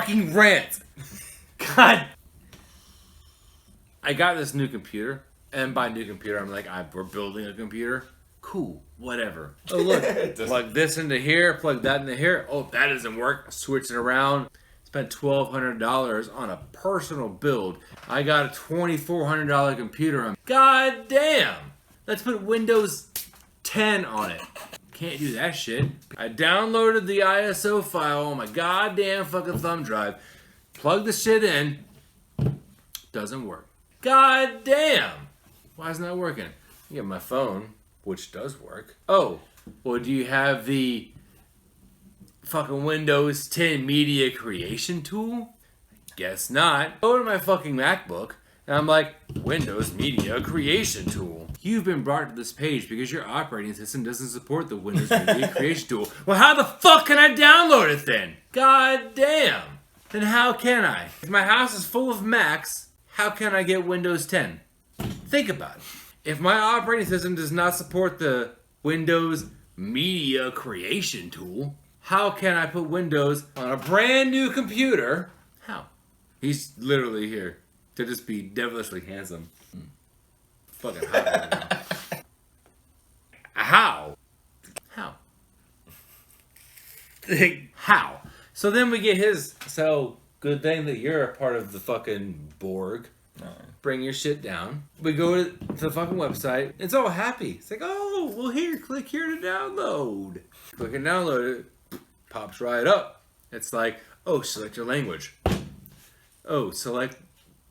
fucking rant. God. I got this new computer, and by new computer, I'm like, we're building a computer. Cool, whatever. Oh look, plug this into here, plug that into here. Oh, that doesn't work. Switch it around. Spent $1,200 on a personal build. I got a $2,400 computer. God damn. Let's put Windows 10 on it. Can't do that shit. I downloaded the ISO file on my goddamn fucking thumb drive. Plug the shit in. Doesn't work. God damn. Why is it not working? I get my phone, which does work. Oh, well, do you have the fucking Windows 10 media creation tool? Guess not. Go to my fucking MacBook, and I'm like, Windows media creation tool. You've been brought to this page because your operating system doesn't support the Windows media creation tool. Well, how the fuck can I download it then? God damn. Then how can I? If my house is full of Macs, how can I get Windows 10? Think about it. If my operating system does not support the Windows media creation tool, how can I put Windows on a brand new computer? How? He's literally here to just be devilishly handsome. Fucking hot right now. How? How? How? So then we get his, so good thing that you're a part of the fucking Borg. Bring your shit down. We go to the fucking website. It's all happy. It's like, oh, well here, click here to download. Click and download it. Pops right up. It's like, oh, select your language. Oh, select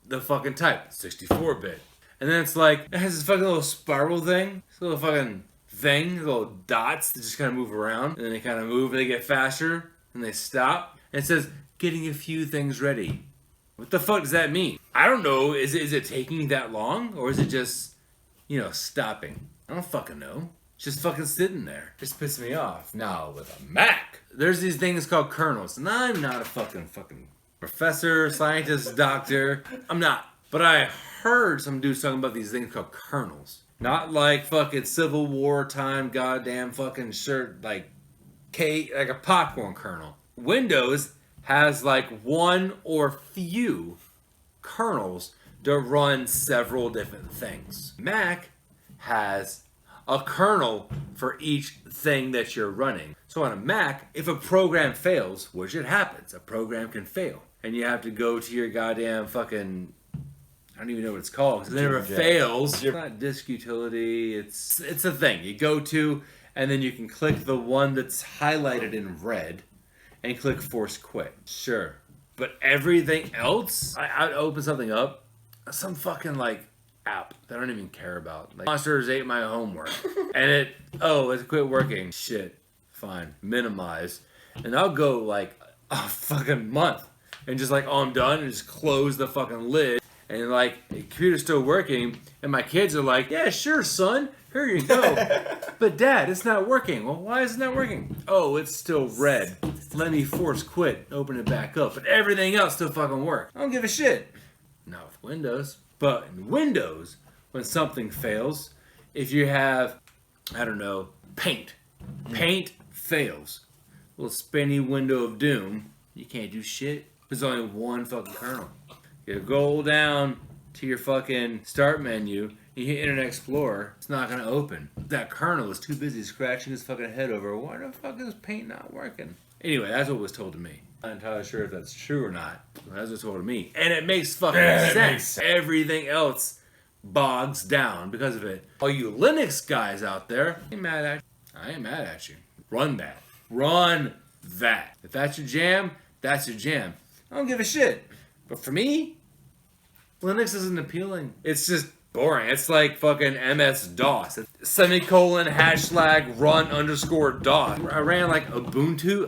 the fucking type. 64-bit. And then it's like, it has this fucking little spiral thing. This little fucking thing. Little dots that just kind of move around. And then they kind of move and they get faster. And they stop. And it says, getting a few things ready. What the fuck does that mean? I don't know. Is it taking that long? Or is it just, stopping? I don't fucking know. It's just fucking sitting there. Just pissing me off. Now, with a Mac, there's these things called kernels. And I'm not a fucking professor, scientist, doctor. I'm not. But I heard some dudes talking about these things called kernels. Not like fucking Civil War time goddamn fucking shirt, like a popcorn kernel. Windows has like one or few kernels to run several different things. Mac has a kernel for each thing that you're running. So on a Mac, if a program fails, which it happens, a program can fail. And you have to go to your goddamn fucking, I don't even know what it's called, because it never fails. It's not disk utility, it's a thing. You go to, and then you can click the one that's highlighted in red, and click force quit. Sure. But everything else, I open something up, some fucking app that I don't even care about. Like Monsters ate my homework. And it quit working. Shit. Fine. Minimize. And I'll go a fucking month. And just I'm done and just close the fucking lid. And the computer's still working. And my kids are like, yeah, sure, son. Here you go. But Dad, it's not working. Well, why is it not working? Oh, it's still red. Let me force quit, open it back up. But everything else still fucking works. I don't give a shit. Not with Windows. But in Windows, when something fails, if you have, I don't know, Paint. Paint fails. Little spinny window of doom. You can't do shit. There's only one fucking kernel. You go down to your fucking start menu. You hit Internet Explorer, it's not going to open. That kernel is too busy scratching his fucking head over, why the fuck is Paint not working? Anyway, that's what was told to me. I'm not entirely sure if that's true or not. That's what was told to me. And it makes fucking sense. Everything else bogs down because of it. All you Linux guys out there, I ain't mad at you. I ain't mad at you. Run that. Run that. If that's your jam, that's your jam. I don't give a shit. But for me, Linux isn't appealing. It's just boring. It's like fucking MS-DOS. Semicolon, # run _ DOS. I ran Ubuntu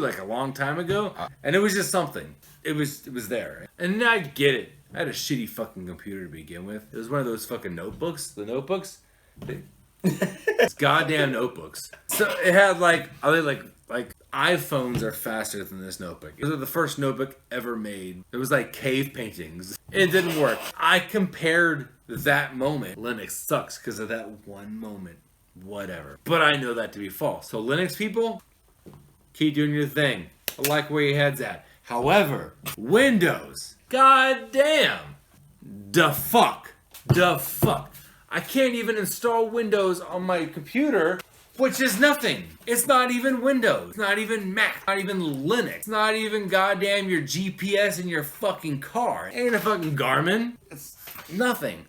like a long time ago. And it was just something. It was there. And I get it. I had a shitty fucking computer to begin with. It was one of those fucking notebooks. The notebooks. It's goddamn notebooks. So it had like iPhones are faster than this notebook. It was the first notebook ever made. It was like cave paintings. It didn't work. I compared that moment. Linux sucks because of that one moment. Whatever. But I know that to be false. So Linux people, Keep doing your thing. I like where your head's at. However, Windows. God damn. The fuck. I can't even install Windows on my computer, which is nothing. It's not even Windows. It's not even Mac. Not even Linux. It's not even goddamn your GPS in your fucking car. It ain't a fucking Garmin. It's nothing.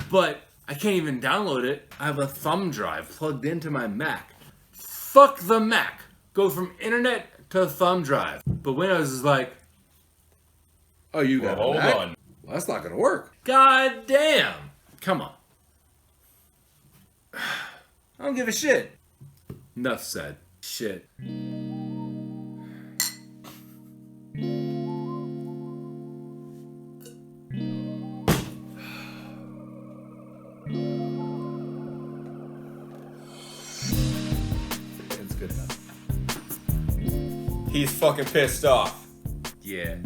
But I can't even download it. I have a thumb drive plugged into my Mac. Fuck the Mac. Go from internet to thumb drive. But Windows is like, oh, you got hold Mac? on. Well, that's not gonna work. God damn. Come on. I don't give a shit. Enough said. Shit. It's good enough. He's fucking pissed off. Yeah.